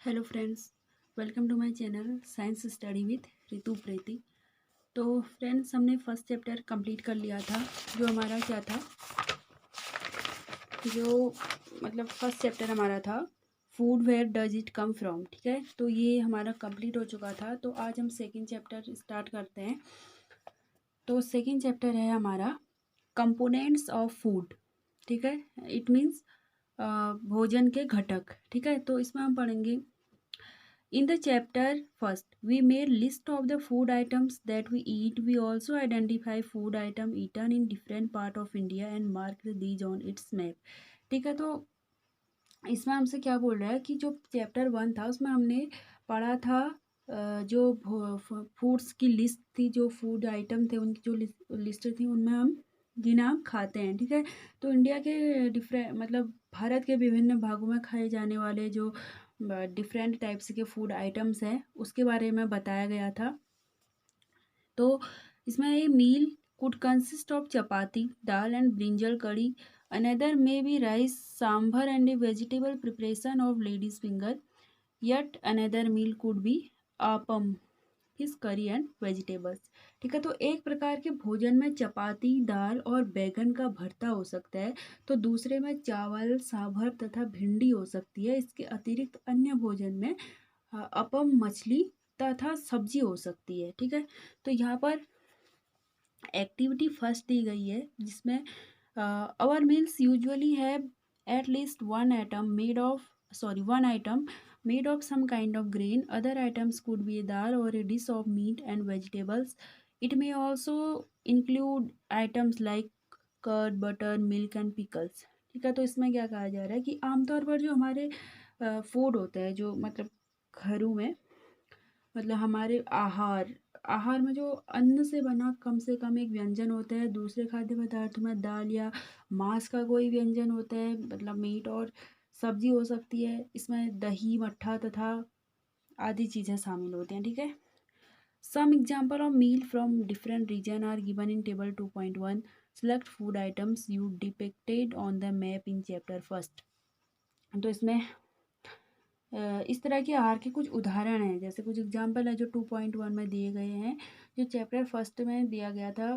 Hello friends, welcome to my channel science study with Ritu Preeti. तो friends, हमने first chapter complete कर लिया था। जो हमारा क्या था, जो फर्स्ट चैप्टर हमारा था food where does it come from. ठीक है, तो ये हमारा कंप्लीट हो चुका था। तो आज हम सेकंड चैप्टर स्टार्ट करते हैं। तो सेकंड चैप्टर है हमारा कंपोनेंट्स ऑफ फूड। ठीक है, इट मीन्स भोजन के घटक। ठीक है, तो इसमें हम पढ़ेंगे in the chapter first, we made list of the food items that we eat. We also identify food item eaten in different part of India and marked these on its map. ठीक है, तो इसमें हमसे क्या बोल रहा है कि जो चैप्टर 1 था उसमें हमने पढ़ा था जो फूड्स की लिस्ट थी, जो फूड आइटम थे उनकी जो लिस्ट थी, उनमें हम जिन्हें हम खाते हैं। ठीक है, तो इंडिया के डिफरेंट भारत के विभिन्न भागों में खाए जाने वाले जो डिफरेंट टाइप्स के फूड आइटम्स हैं उसके बारे में बताया गया था। तो इसमें ये meal could consist of chapati, dal and brinjal curry. Another may be rice, sambar and a vegetable preparation of ladies finger. Yet another meal could be appam, fish curry and vegetables. ठीक है, तो एक प्रकार के भोजन में चपाती, दाल और बैगन का भरता हो सकता है, तो दूसरे में चावल, सांभर तथा भिंडी हो सकती है। इसके अतिरिक्त अन्य भोजन में अपम, मछली तथा सब्जी हो सकती है। ठीक है, तो यहाँ पर एक्टिविटी फर्स्ट दी गई है जिसमें our meals usually have at least one item made of some kind of grain. Other items could be a dal or a dish of meat and vegetables. It may also include items like curd, butter, milk and pickles. ठीक है, तो इसमें क्या कहा जा रहा है कि आमतौर पर जो हमारे फूड होता है, जो घरों में हमारे आहार आहार में जो अन्न से बना कम से कम एक व्यंजन होता है। दूसरे खाद्य पदार्थों में दाल या मांस का कोई व्यंजन होता है, मीट और सब्जी हो सकती है। इसमें दही, मट्ठा तथा आदि चीज़ें शामिल होती हैं। ठीक है, some example of meal from different region are given in table 2.1. Select food items you depicted on the map in chapter first. तो इसमें इस तरह के आहार के कुछ उदाहरण हैं, जैसे कुछ एग्जाम्पल है जो 2.1 में दिए गए हैं, जो चैप्टर फर्स्ट में दिया गया था।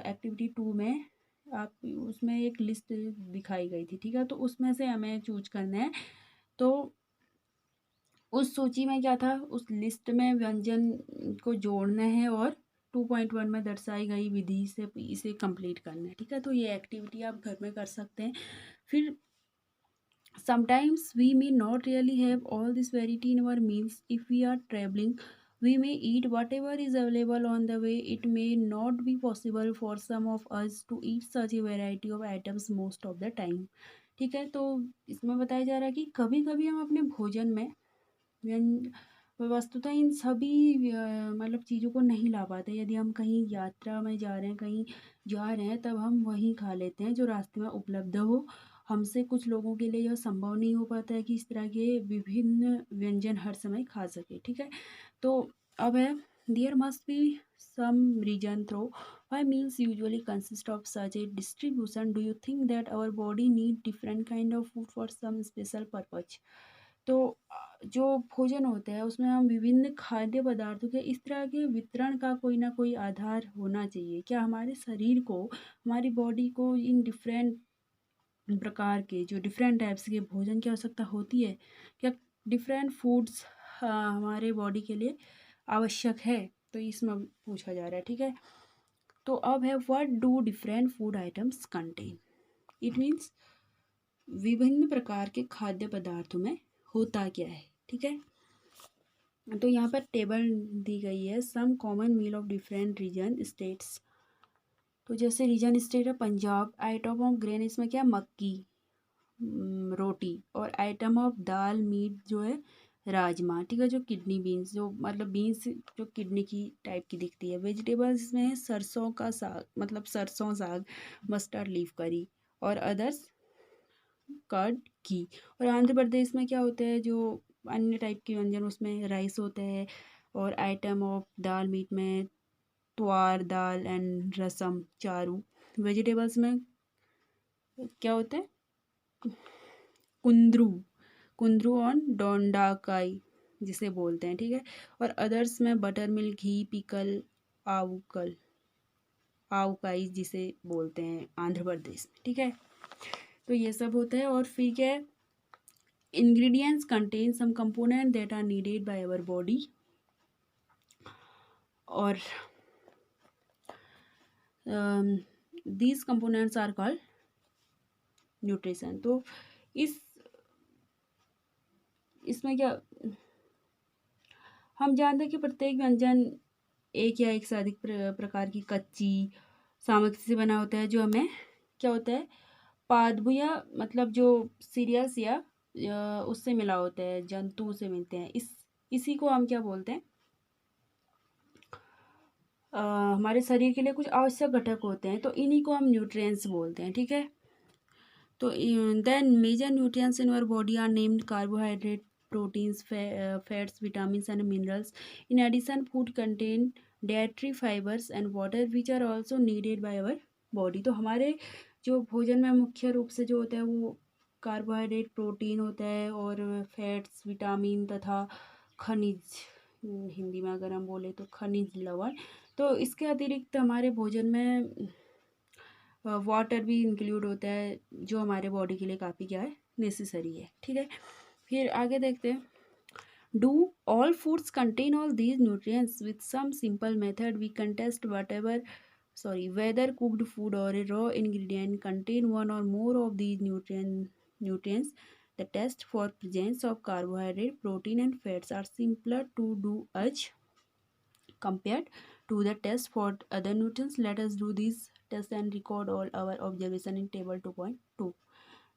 एक्टिविटी 2 में आप उसमें एक लिस्ट दिखाई गई थी। ठीक है, तो उसमें से हमें चूज करना है। तो उस सूची में क्या था, उस लिस्ट में व्यंजन को जोड़ना है और 2.1 में दर्शाई गई विधि से इसे कंप्लीट करना है। ठीक है, तो ये एक्टिविटी आप घर में कर सकते हैं। फिर sometimes we may not really have all this variety in our meals. If we are traveling, we may eat whatever is available on the way. It may not be possible for some of us to eat such a variety of items most of the time. ठीक है, तो इसमें बताया जा रहा है कि कभी कभी हम अपने भोजन में वस्तुतः इन सभी चीज़ों को नहीं ला पाते। यदि हम कहीं यात्रा में जा रहे हैं, कहीं जा रहे हैं, तब हम वहीं खा लेते हैं जो रास्ते में उपलब्ध हो। हमसे कुछ लोगों के लिए यह संभव नहीं हो पाता है कि इस तरह के विभिन्न व्यंजन हर समय खा सके। ठीक है, तो अब है there must be some reason throw why meals usually consist of such a distribution. Do you think that our body need different kind of food for some special purpose? तो जो भोजन होता है उसमें हम विभिन्न खाद्य पदार्थों के इस तरह के वितरण का कोई ना कोई आधार होना चाहिए। क्या हमारे शरीर को, हमारी बॉडी को इन डिफरेंट प्रकार के जो डिफरेंट टाइप्स के भोजन की आवश्यकता होती है? क्या डिफरेंट फूड्स हमारे बॉडी के लिए आवश्यक है? तो इसमें पूछा जा रहा है। ठीक है, तो अब है what do different food items contain. It means विभिन्न प्रकार के खाद्य पदार्थों में होता क्या है। ठीक है, तो यहाँ पर टेबल दी गई है, some common meal of different region states. तो जैसे रीजन स्टेट है पंजाब, आइटम ऑफ ग्रेन इसमें क्या, मक्की, रोटी, और आइटम ऑफ दाल मीट जो है राजमा। ठीक है, जो किडनी बीन्स, जो बीन्स जो किडनी की टाइप की दिखती है। वेजिटेबल्स इसमें है सरसों का साग, सरसों साग, मस्टर्ड लीफ करी, और अदर्स कर्ड घी। और आंध्र प्रदेश में क्या होता है, जो अन्य टाइप के व्यंजन, उसमें राइस होता है, और आइटम ऑफ दाल मीट में त्वार दाल एंड रसम, चारू। वेजिटेबल्स में क्या होता है, कुंदरू, कुंद्रू ऑन डोंडाकाई जिसे बोलते हैं, ठीक है। और अदर्स में बटर मिल्क, घी, पिकल, आवकाई जिसे बोलते हैं आंध्र प्रदेश में, ठीक है। तो ये सब होता है। और फिर क्या है, ingredients contain some component that are needed by our body, और these components are called nutrition। तो इसमें क्या हम जानते हैं कि प्रत्येक व्यंजन एक या एक से अधिक प्रकार की कच्ची सामग्री से बना होता है, जो हमें क्या होता है, पादप या मतलब जो सीरियल्स या उससे मिला होता है, जंतु से मिलते हैं। इसी को हम क्या बोलते हैं, हमारे शरीर के लिए कुछ आवश्यक घटक होते हैं, तो इन्हीं को हम न्यूट्रिएंट्स बोलते हैं, ठीक है। तो then major nutrients in our body are named carbohydrate, proteins, fats, vitamins and minerals. In addition food contain dietary fibres and water which are also needed by our body. तो हमारे जो भोजन में मुख्य रूप से जो होता है वो कार्बोहाइड्रेट, प्रोटीन होता है, और फैट्स, विटामिन तथा खनिज, हिंदी में अगर हम बोले तो खनिज लवण। तो इसके अतिरिक्त हमारे भोजन में वाटर भी इंक्लूड होता है, जो हमारे बॉडी के लिए काफ़ी क्या है, नेसेसरी है, ठीक है। फिर आगे देखते हैं, do all foods contain all these nutrients with some simple method we can test whether cooked food or a raw ingredient contain one or more of these nutrients. The test for presence of carbohydrate, protein and fats are simpler to do as compared to the test for other nutrients. Let us do these tests and record all our observation in table 2.2।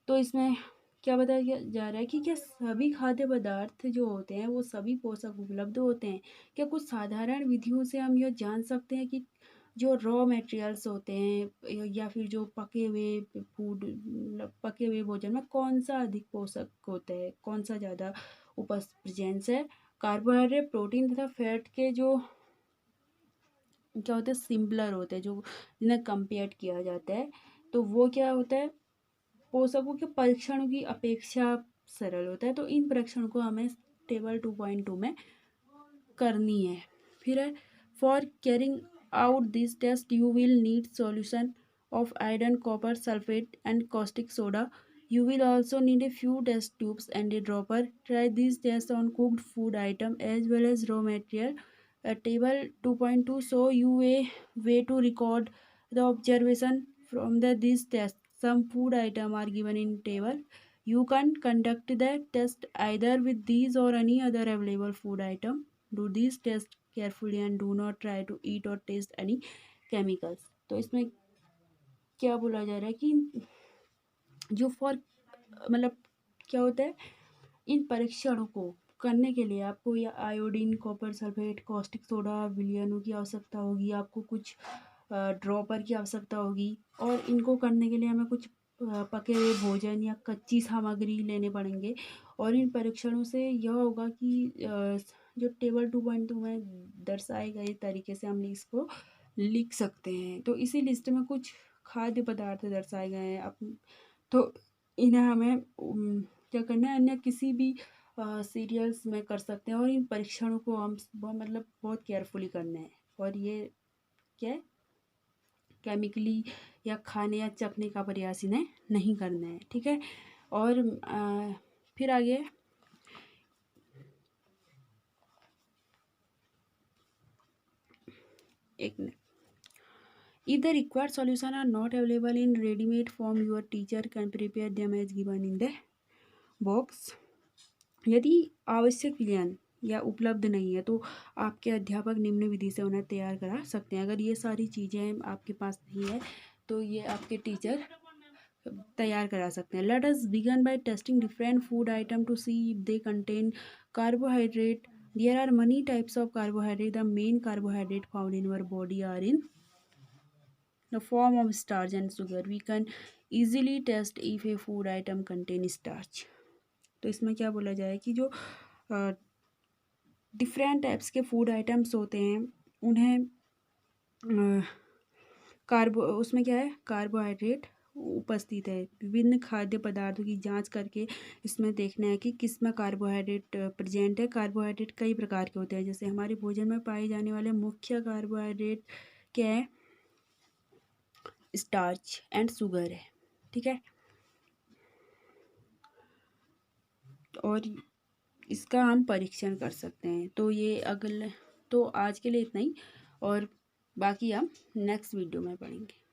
तो इसमें क्या बताया जा रहा है कि क्या सभी खाद्य पदार्थ जो होते हैं वो सभी पोषक उपलब्ध होते हैं। क्या कुछ साधारण विधियों से हम यह जान सकते हैं कि जो रॉ मटेरियल्स होते हैं या फिर जो पके हुए भोजन में कौन सा अधिक पोषक होता है, कौन सा ज़्यादा प्रेजेंस है। कार्बोहाइड्रेट, प्रोटीन तथा फैट के जो क्या होते हैं, सिंपलर होते हैं, जो जिन्हें कंपेयर किया जाता है, तो वो क्या होता है, पोषकों के परीक्षणों की अपेक्षा सरल होता है। तो इन परीक्षणों को हमें टेबल 2.2 में करनी है। फिर है, for carrying out this test you will need solution of iron, copper sulfate and caustic soda. You will also need a few test tubes and a dropper. Try these tests on cooked food item as well as raw material. Table 2.2 show you a way to record the observation from these tests. Some food item are given in table. You can conduct the test either with these or any other available food item. Do these tests carefully and do not try to eat or taste any chemicals. तो इसमें क्या बोला जा रहा है कि जो मतलब क्या होता है, इन परीक्षणों को करने के लिए आपको या iodine, copper sulphate, caustic soda, विलियनों की आवश्यकता होगी, आपको कुछ ड्रॉपर की आवश्यकता होगी, और इनको करने के लिए हमें कुछ पके हुए भोजन या कच्ची सामग्री लेने पड़ेंगे। और इन परीक्षणों से यह होगा कि जो टेबल 2.2 में दर्शाए गए तरीके से हम इसको लिख सकते हैं। तो इसी लिस्ट में कुछ खाद्य पदार्थ दर्शाए गए हैं, तो इन्हें हमें क्या करना है, अन्य किसी भी सीरियल्स में कर सकते हैं। और इन परीक्षणों को हम मतलब बहुत केयरफुली करना है, और ये क्या है, केमिकली या खाने या चखने का प्रयास इन्हें नहीं करना है, ठीक है। और फिर आगे एक minute, if the required solution are not available in ready-made form, your teacher can prepare them as given in the box. यदि आवश्यक विलयन या उपलब्ध नहीं है तो आपके अध्यापक निम्न विधि से उन्हें तैयार करा सकते हैं। अगर ये सारी चीज़ें आपके पास नहीं है तो ये आपके टीचर तैयार करा सकते हैं। Let us begin by testing different food item to see if they contain carbohydrate. There are many types of carbohydrate. The main carbohydrate found in our body are in the form of starch and sugar. We can easily test if a food item contain starch. तो इसमें क्या बोला जाए कि जो different types के food items होते हैं उन्हें उसमें क्या है, कार्बोहाइड्रेट उपस्थित है। विभिन्न खाद्य पदार्थों की जांच करके इसमें देखना है कि किस में कार्बोहाइड्रेट प्रेजेंट है। कार्बोहाइड्रेट कई प्रकार के होते हैं, जैसे हमारे भोजन में पाए जाने वाले मुख्य कार्बोहाइड्रेट क्या है, स्टार्च एंड शुगर है, ठीक है। और इसका हम परीक्षण कर सकते हैं। तो ये अगले, तो आज के लिए इतना ही, और बाकी हम नेक्स्ट वीडियो में पढ़ेंगे।